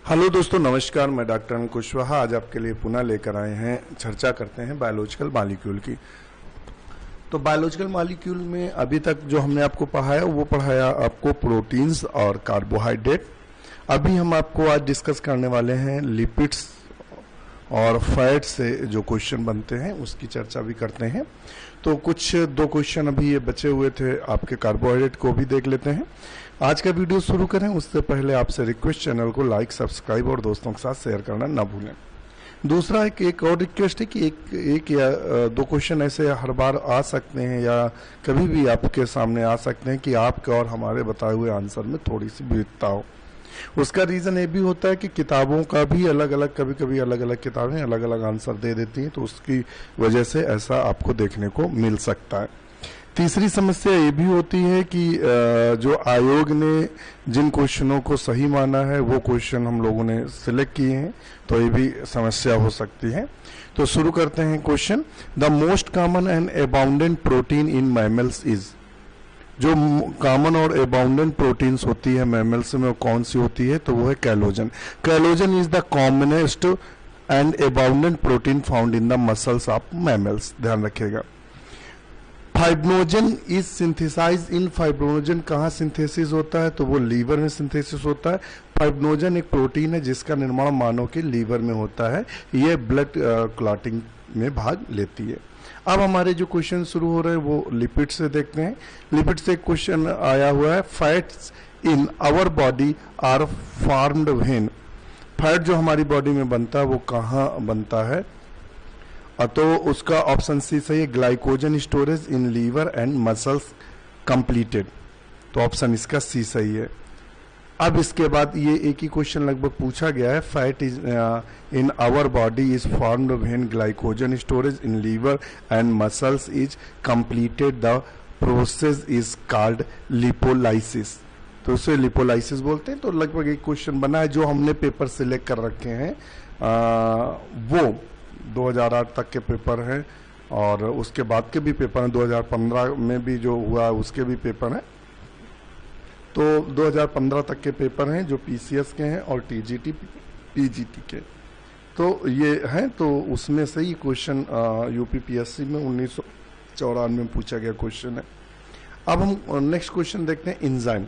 Hello दोस्तों, नमस्कार। मैं डॉक्टर अनिल कुशवाहा आज आपके लिए पुनः लेकर आए हैं। चर्चा करते हैं बायोलॉजिकल मॉलिक्यूल की। तो बायोलॉजिकल मॉलिक्यूल में अभी तक जो हमने आपको पढ़ाया वो पढ़ाया आपको प्रोटीन्स और कार्बोहाइड्रेट। अभी हम आपको आज डिस्कस करने वाले हैं लिपिड्स और फैट से जो क्वेश्चन बनते हैं उसकी चर्चा भी करते हैं। तो कुछ दो क्वेश्चन अभी ये बचे हुए थे, आपके कार्बोहाइड्रेट को भी देख लेते हैं। आज का वीडियो शुरू करें उससे पहले आपसे रिक्वेस्ट, चैनल को लाइक, सब्सक्राइब और दोस्तों के साथ शेयर करना ना भूलें। दूसरा एक और रिक्वेस्ट है कि एक या दो क्वेश्चन ऐसे हर बार आ सकते हैं या कभी भी आपके सामने आ सकते हैं कि आपके और हमारे बताए हुए आंसर में थोड़ी सी विविधता हो। उसका रीज़न ये भी होता है कि किताबों का भी अलग अलग, कभी कभी अलग अलग किताबें अलग अलग आंसर दे देती हैं, तो उसकी वजह से ऐसा आपको देखने को मिल सकता है। तीसरी समस्या ये भी होती है कि जो आयोग ने जिन क्वेश्चनों को सही माना है वो क्वेश्चन हम लोगों ने सिलेक्ट किए हैं, तो ये भी समस्या हो सकती है। तो शुरू करते हैं question. The most common and abundant protein in mammals is. जो कॉमन और अबाउंडेंट प्रोटीन्स होती है मैमल्स में, वो कौन सी होती है? तो वो है collagen. Collagen is the commonest and abundant protein found in the muscles of mammals. ध्यान रखिएगा। Fibrinogen is synthesize in. Fibrinogen कहाँ सिंथेसिस होता है? तो वो लीवर में सिंथेसिस होता है। फाइब्रोनोजन एक प्रोटीन है जिसका निर्माण मानव के लीवर में होता है। ये ब्लड क्लॉटिंग में भाग लेती है। अब हमारे जो क्वेश्चन शुरू हो रहे हैं वो लिपिड से देखते हैं। लिपिड से क्वेश्चन आया हुआ है, fats in our body are formed when. Fat जो हमारी बॉडी में बनता है वो कहाँ बनता है? तो उसका ऑप्शन सी सही है, glycogen storage in liver and muscles completed. तो ऑप्शन इसका सी सही है। अब इसके बाद ये एक ही क्वेश्चन लगभग पूछा गया है, fat is in our body is formed when glycogen storage in liver and muscles is completed, the process is called lipolysis. तो उसे लिपोलाइसिस बोलते हैं। तो लगभग एक क्वेश्चन बना है जो हमने पेपर सिलेक्ट कर रखे हैं, वो 2008 तक के पेपर हैं और उसके बाद के भी पेपर हैं। 2015 में भी जो हुआ उसके भी पेपर हैं। तो 2015 तक के पेपर हैं जो पीसीएस के हैं और टीजीटी पीजीटी के, तो ये हैं। तो उसमें से ही क्वेश्चन यूपीपीएससी में 1994 में पूछा गया क्वेश्चन है। अब हम नेक्स्ट क्वेश्चन देखते हैं, एंजाइम।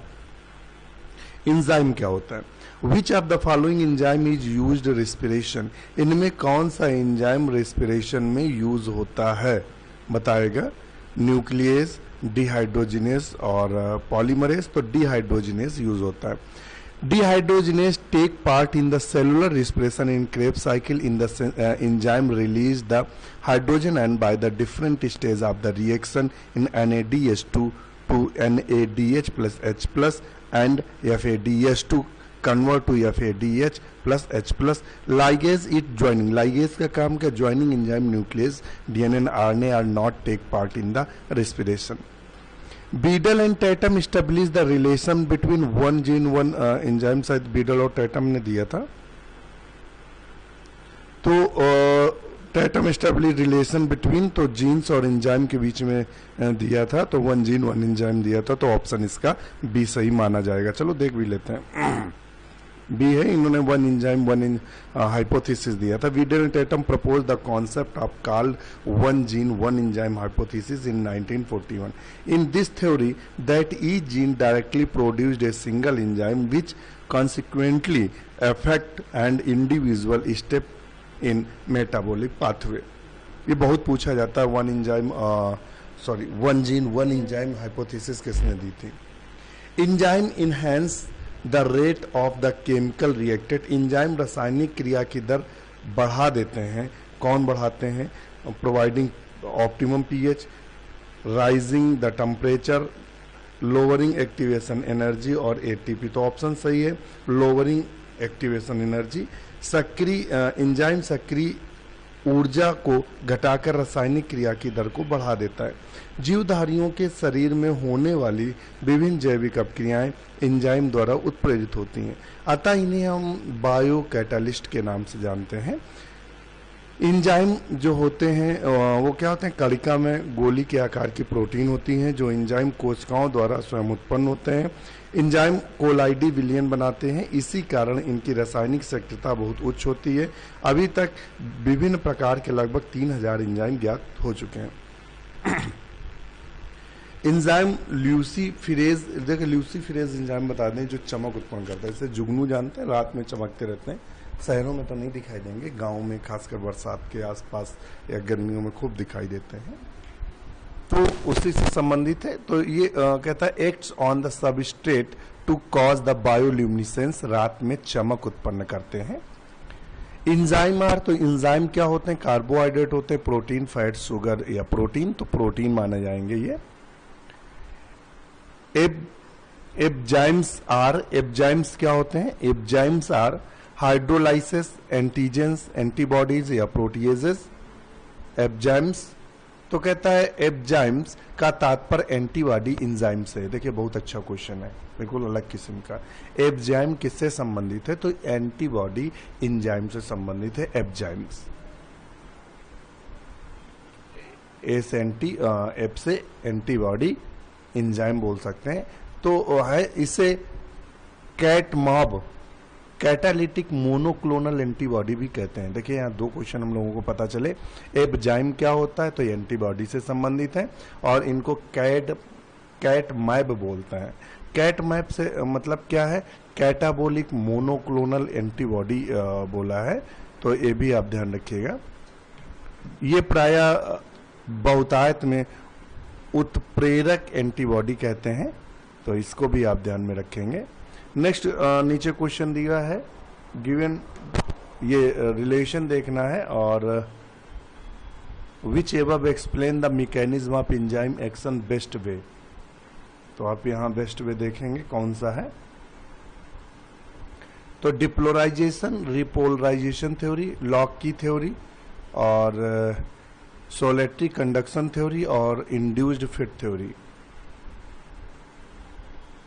एंजाइम क्या होता है? विच of the following enzyme is used respiration. इनमें कौन सा एंजाइम रेस्पिरेशन में यूज होता है बताएगा? न्यूक्लियस, डिहाइड्रोजिनेस और पॉलीमरेज। तो डिहाइड्रोजिनेस यूज होता है। Dehydrogenase take part in the cellular respiration in Krebs cycle. In the enzyme release the hydrogen and by the different stage of the reaction in NADH2 to NADH plus H plus and FADH2 convert to FADH plus H plus. Ligase it joining. Ligase का काम क्या? Joining enzyme nuclease, DNA and RNA are not take part in the respiration. Beadle and Tatum establish the relation between one gene one enzyme. शायद Beadle और Tatum ने दिया था। तो Tatum establish relation between, तो जीन्स और enzyme के बीच में दिया था। तो वन जीन वन एंजाइम दिया था। तो ऑप्शन इसका बी सही माना जाएगा। चलो देख भी लेते हैं। बी है, इन्होंने वन एंजाइम वन हाइपोथेसिस दिया था। Videl and Tatum propose the concept of called one gene one enzyme hypothesis in 1941। In this theory that each gene directly produced a single enzyme which consequently affect and individual step in metabolic pathway. ये बहुत पूछा जाता है। One gene one enzyme hypothesis किसने दी थी? Enzyme enhance the rate of the chemical reacted. Enzyme रासायनिक क्रिया की दर बढ़ा देते हैं। कौन बढ़ाते हैं? Providing optimum pH, rising the temperature, lowering activation energy और एटीपी। तो ऑप्शन सही है, लोअरिंग एक्टिवेशन एनर्जी। सक्रिय एंजाइम सक्रिय ऊर्जा को घटाकर रासायनिक क्रिया की दर को बढ़ा देता है। जीवधारियों के शरीर में होने वाली विभिन्न जैविक अपक्रियाएं एंजाइम द्वारा उत्प्रेरित होती हैं, अतः इन्हें हम बायो कैटालिस्ट के नाम से जानते हैं। एंजाइम जो होते हैं वो क्या होते हैं, कणिका में गोली के आकार की प्रोटीन होती हैं जो एंजाइम कोशिकाओं द्वारा स्वयं उत्पन्न होते हैं। एंजाइम कोलाइडी विलयन बनाते हैं, इसी कारण इनकी रासायनिक सक्रियता बहुत उच्च होती है। अभी तक विभिन्न प्रकार के लगभग 3000 एंजाइम ज्ञात हो चुके हैं। एंजाइम ल्यूसीफिरेज, देखिए ल्यूसीफिरेज एंजाइम बता दें जो चमक उत्पन्न करता है। जैसे जुगनू जानते हैं, रात में चमकते रहते हैं, शहरों में तो नहीं दिखाई देंगे, गाँव में खासकर बरसात के आसपास या गर्मियों में खूब दिखाई देते हैं, तो उसी से संबंधित है। तो ये कहता है acts on the substrate to cause the bioluminescence, रात में चमक उत्पन्न करते हैं। एंजाइम आर, तो एंजाइम क्या होते हैं, कार्बोहाइड्रेट होते हैं, प्रोटीन, फैट, शुगर या प्रोटीन, तो प्रोटीन माने जाएंगे ये। एंजाइम्स आर, एंजाइम्स क्या होते हैं, enzymes are hydrolysis, antigens, antibodies या प्रोटीएजेस। एंजाइम्स, तो कहता है एंजाइम्स का तात्पर्य एंटीबॉडी एंजाइम से। देखिए बहुत अच्छा क्वेश्चन है, बिल्कुल अलग किस्म का। एंजाइम किससे संबंधित है, तो एंटीबॉडी एंजाइम से संबंधित है एंजाइम्स। एस एंटी एप से एंटीबॉडी एंजाइम बोल सकते हैं। तो है इसे cat mab, catalytic monoclonal antibody भी कहते हैं। देखिए यहाँ दो क्वेश्चन हम लोगों को पता चले। एंजाइम क्या होता है, तो एंटीबॉडी से संबंधित है, और इनको कैट मैब बोलते हैं। कैट मैब से मतलब क्या है, कैटाबोलिक मोनोक्लोनल एंटीबॉडी बोला है, तो ये भी आप ध्यान रखिएगा। ये प्राय बहुतायत में उत्प्रेरक एंटीबॉडी कहते हैं, तो इसको भी आप ध्यान में रखेंगे। नेक्स्ट नीचे क्वेश्चन दिया है, गिवन, ये रिलेशन देखना है, और which above explain the mechanism of enzyme action best way. तो आप यहाँ बेस्ट वे देखेंगे कौन सा है, तो डिपोलराइजेशन, रिपोलराइजेशन थ्योरी, लॉक की थ्योरी, और सोलेटरी कंडक्शन थ्योरी, और इंड्यूस्ड फिट थ्योरी।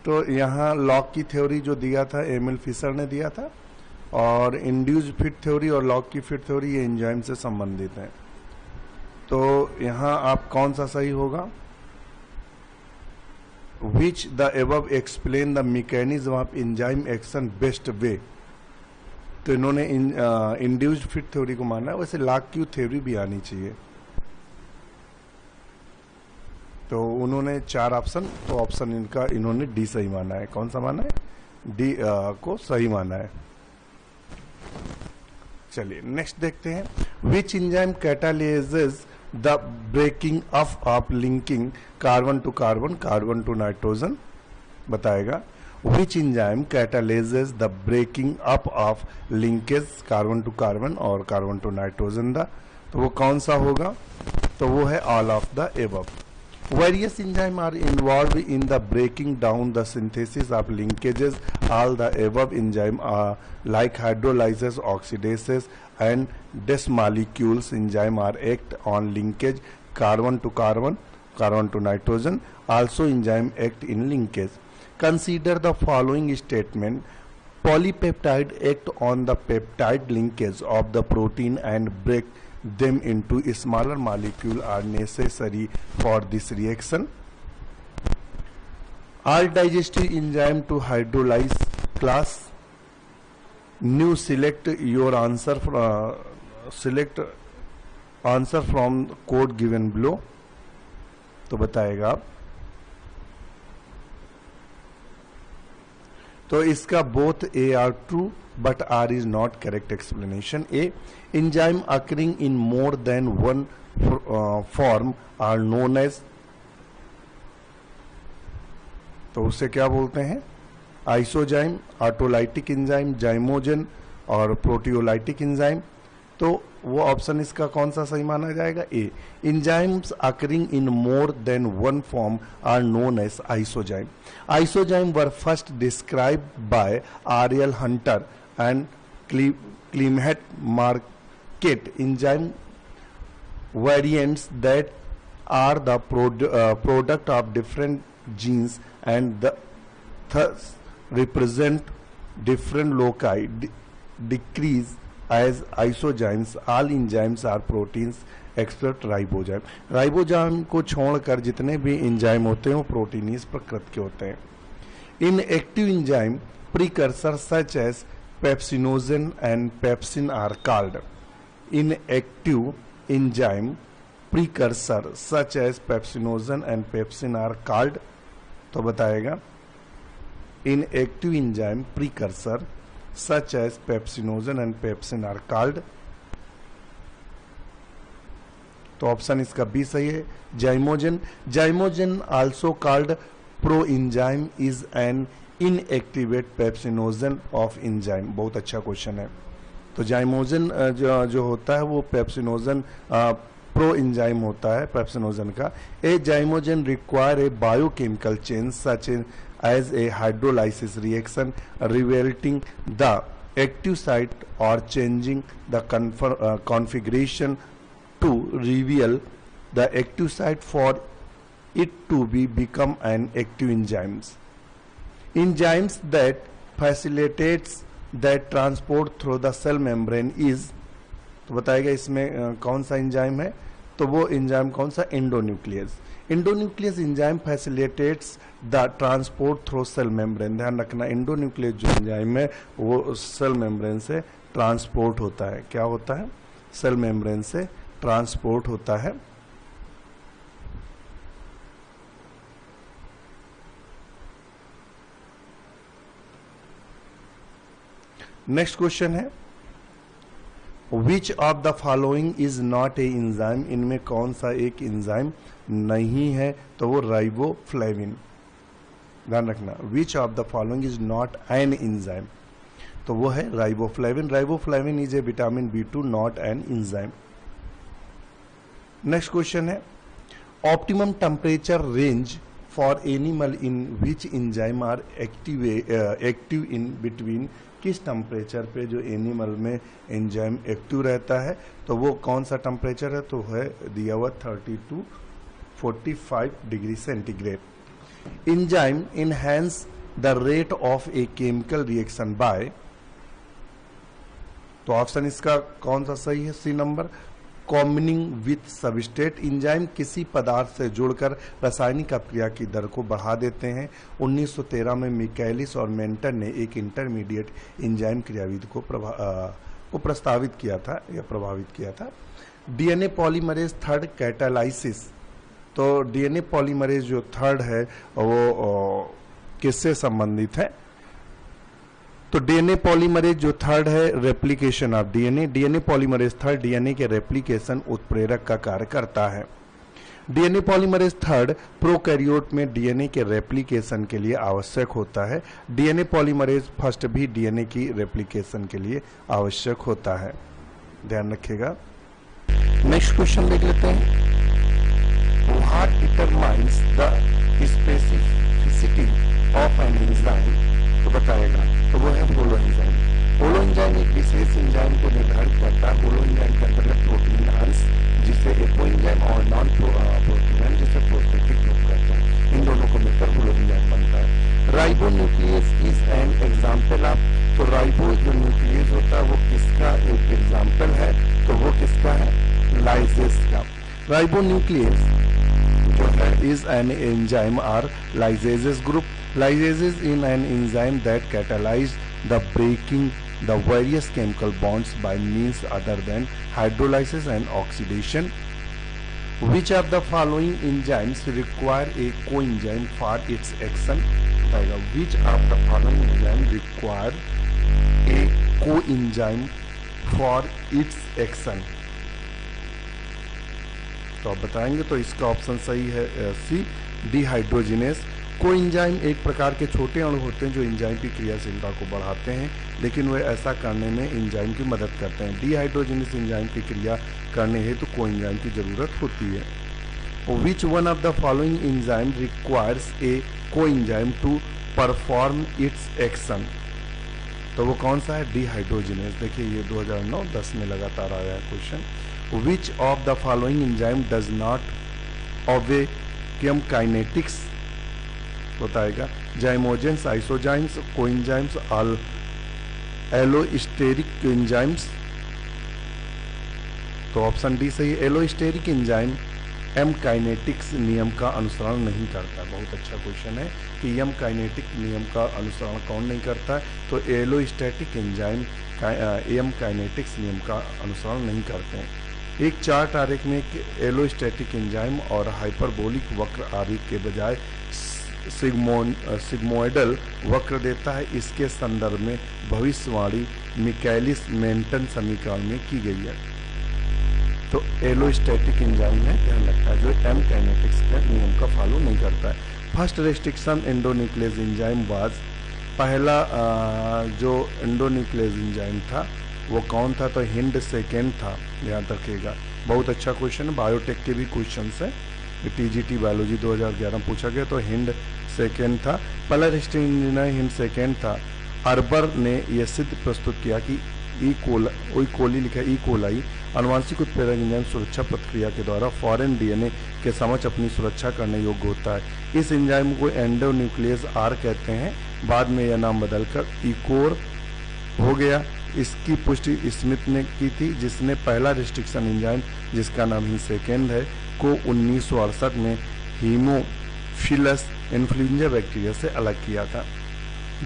तो यहाँ लॉक की थ्योरी जो दिया था एमिल फिशर ने दिया था, और इंड्यूस्ड फिट थ्योरी और लॉक की फिट थ्योरी ये एंजाइम से संबंधित है। तो यहाँ आप कौन सा सही होगा, which the above explain the mechanism of enzyme action best way. तो इन्होंने इंड्यूस्ड फिट थ्योरी को माना है, वैसे लॉक की थ्योरी भी आनी चाहिए। तो उन्होंने 4 ऑप्शन, तो ऑप्शन इनका इन्होंने डी सही माना है। कौन सा माना है, डी को सही माना है। चलिए नेक्स्ट देखते हैं, which enzyme catalyses the breaking up of linking carbon to carbon, carbon to nitrogen, बताएगा। Which enzyme catalyses the breaking up of linkage carbon to carbon और कार्बन टू नाइट्रोजन द, तो वो कौन सा होगा, तो वो है all of the above. Various enzymes are involved in the breaking down the synthesis of linkages. All the above enzymes are like hydrolysis, oxidases, and des molecules. Enzymes are act on linkage carbon to carbon, carbon to nitrogen. Also, enzymes act in linkage. Consider the following statement. Polypeptide act on the peptide linkage of the protein and break them into smaller molecule are necessary for this reaction. All digestive enzyme to hydrolyze class. New select your answer select answer from code given below. तो बताएगा आप। तो इसका both A are true but R is not correct explanation. A, enzyme occurring in more than one form are known as, तो उसे क्या बोलते हैं, आइसोजाइम, ऑटोलाइटिक एंजाइम, जाइमोजन और प्रोटियोलाइटिक एंजाइम। तो वो ऑप्शन इसका कौन सा सही माना जाएगा, A. Enzymes occurring in more than one form are known as isozyme. Isozyme were first described by R L. Hunter and Clement Markert enzyme variants that are the product of different genes and thus represent different loci decrease as isozymes. All enzymes are proteins except ribozyme. Ribozyme को छोड़कर जितने भी enzyme होते हैं वो प्रोटीनीज प्रकृति के होते हैं. Inactive enzyme precursors such as pepsinogen and pepsin are called. Inactive enzyme precursor such as pepsinogen and pepsin are called. तो बताएगा inactive enzyme precursor such as pepsinogen and pepsin are called. तो ऑप्शन इसका B सही है, zymogen. Zymogen also called proenzyme is an inactivate pepsinogen of enzyme. बहुत अच्छा question है. तो जाइमोजन जो होता है वो पेप्सिनोजन प्रोएंजाइम होता है पेप्सिनोजन का. A zymogen require a biochemical change such as a hydrolysis reaction revolting the active site or changing the configuration to reveal the active site for it to become an active enzymes. Enzymes that facilitates that transport through the cell membrane is, तो बताएगा इसमें कौन सा enzyme है. तो वो enzyme कौन सा, endonuclease. Endonuclease enzyme facilitates the transport through cell membrane. ध्यान रखना, एंडोन्यूक्लियस जो एंजाइम है वो सेल मेम्ब्रेन से ट्रांसपोर्ट होता है. क्या होता है, सेल मेम्ब्रेन से ट्रांसपोर्ट होता है. नेक्स्ट क्वेश्चन है, विच of the following is not a enzyme. इनमें कौन सा एक एंजाइम नहीं है. तो वो राइबोफ्लेविन. ध्यान रखना, which of the following is not an enzyme. तो वो है riboflavin. Riboflavin is a vitamin B2 not an enzyme. Next question है, optimum temperature range for animal in which enzyme are active in between. किस temperature पे जो animal में enzyme active रहता है तो वो कौन सा टेम्परेचर है. तो है दिया हुआ 30 to 45 degree centigrade. Enzyme enhance the rate of a chemical reaction by. तो ऑप्शन इसका कौन सा सही है, C number, combining with substrate. Enzyme किसी पदार्थ से जुड़कर रासायनिक अपक्रिया की दर को बढ़ा देते हैं. 1913 में मिकैलिस और मेंटर ने एक इंटरमीडिएट एंजाइम क्रियाविधि को प्रस्तावित किया था या प्रभावित किया था. DNA polymerase third catalysis. तो डीएनए पॉलीमरेज जो थर्ड है वो किससे संबंधित है. तो डीएनए पॉलीमरेज जो थर्ड है replication of DNA. DNA polymerase third DNA के रेप्लिकेशन उत्प्रेरक का कार्य करता है. डीएनए पॉलीमरेज थर्ड प्रोकैरियोट में डीएनए के रेप्लिकेशन के लिए आवश्यक होता है. डीएनए पॉलीमरेज फर्स्ट भी डीएनए की रेप्लिकेशन के लिए आवश्यक होता है. ध्यान रखिएगा. नेक्स्ट क्वेश्चन देख लेते हैं, what determines the specificity of N enzyme. तो बताएगा, तो वो है होलो एंजाइम. होलो एंजाइम एक विशेष एंजाइम को निर्धारित करता है. होलो एंजाइम के अंतर्गत प्रोटीन अंश जिसे एपो एंजाइम और नॉन प्रोटीन जिसे प्रोस्पेक्टिव ग्रुप करता है. इन दोनों को मिलकर होलो एंजाइम बनता है. Ribo nucleus is an example of. तो राइबो जो न्यूक्लियस होता है वो किसका एक एग्जाम्पल है. तो वो किसका है, लाइसेस का. राइबो न्यूक्लियस जो है is an enzyme are lyases group. Lysases in an enzyme that catalyze the breaking the various chemical bonds by means other than hydrolysis and oxidation. Which of the following enzymes require a coenzyme for its action? Which of the following enzymes require a coenzyme for its action? तो आप बताएंगे. तो इसका option सही है सी, dehydrogenase. Coenzyme एक प्रकार के छोटे अणु होते हैं जो एंजाइम की क्रियाशीलता को बढ़ाते हैं, लेकिन वे ऐसा करने में एंजाइम की मदद करते हैं. डिहाइड्रोजिनेस एंजाइम की क्रिया करने हेतु कोएंजाइम की जरूरत होती है. Which one of the following enzyme requires a coenzyme to perform its action. तो वो कौन सा है, डिहाइड्रोजिनेस. देखिए ये 2009-10 में लगातार आया है question. Which of the following enzyme does not obey kinetics. बताएगा, जाइमोजेंस, आइसोजाइम्स, कोएंजाइम्स, एलोस्टेरिक एंजाइम्स. तो ऑप्शन डी सही। एलोस्टेरिक एंजाइम एम काइनेटिक्स नियम का अनुसरण नहीं करता। बहुत अच्छा क्वेश्चन है कि एम काइनेटिक नियम का अनुसरण कौन नहीं करता है, तो एलोस्टैटिक एंजाइम एम काइनेटिक्स नियम का अनुसरण नहीं करते हैं। एक चार्ट आरेख में एक एलोस्टैटिक एंजाइम और हाइपरबोलिक वक्र आरेख के बजाय सिग्मोइडल वक्र देता है। इसके संदर्भ में भविष्यवाणी मिकेलिस मेंटन समीकरण में की गई है। तो एलोस्टैटिक एंजाइम है, ध्यान रखना है, जो एम काइनेटिक्स के नियम का फॉलो नहीं करता है। First restriction endonuclease enzyme was, पहला जो एंडोन्यूक्लियस एंजाइम था वो कौन था, तो हिंड सेकेंड था, ध्यान रखिएगा। बहुत अच्छा क्वेश्चन है, बायोटेक के भी क्वेश्चन है, टीजीटी बायोलॉजी 2011 पूछा गया, तो हिंड सेकेंड था। पहला रेस्ट्रिक्शन एंजाइम हिंड सेकेंड था। अर्बर ने यह सिद्ध प्रस्तुत किया कि कोली लिखा ई कोलाई अनुवांशिक उत्प्रेरक एंजाइम सुरक्षा प्रक्रिया के द्वारा फॉरेन डीएनए के समक्ष अपनी सुरक्षा करने योग्य होता है। इस एंजाइम को एंडोन्यूक्लियस आर कहते हैं, बाद में यह नाम बदलकर इकोर हो गया। इसकी पुष्टि स्मिथ ने की थी, जिसने पहला रेस्ट्रिक्शन एंजाइम, जिसका नाम ही सेकेंड है, को 1968 में हीमोफिलस इन्फ्लुएंजा बैक्टीरिया से अलग किया था।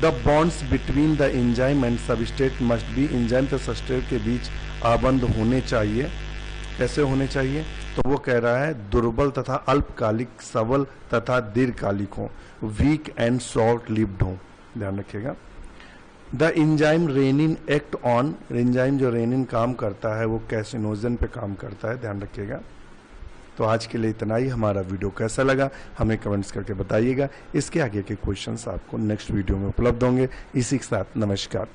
The bonds between the enzyme and substrate must be, enzyme तथा सबस्ट्रेट के बीच आबंध होने चाहिए। कैसे होने चाहिए, तो वो कह रहा है दुर्बल तथा अल्पकालिक, सबल तथा दीर्घकालिक हो, वीक एंड शॉर्ट लिव्ड हो, ध्यान रखिएगा। The enzyme renin act on, enzyme जो रेनिन काम करता है वो कैसिनोजन पे काम करता है, ध्यान रखिएगा। तो आज के लिए इतना ही। हमारा वीडियो कैसा लगा हमें कमेंट्स करके बताइएगा। इसके आगे के क्वेश्चंस आपको नेक्स्ट वीडियो में उपलब्ध होंगे। इसी के साथ नमस्कार।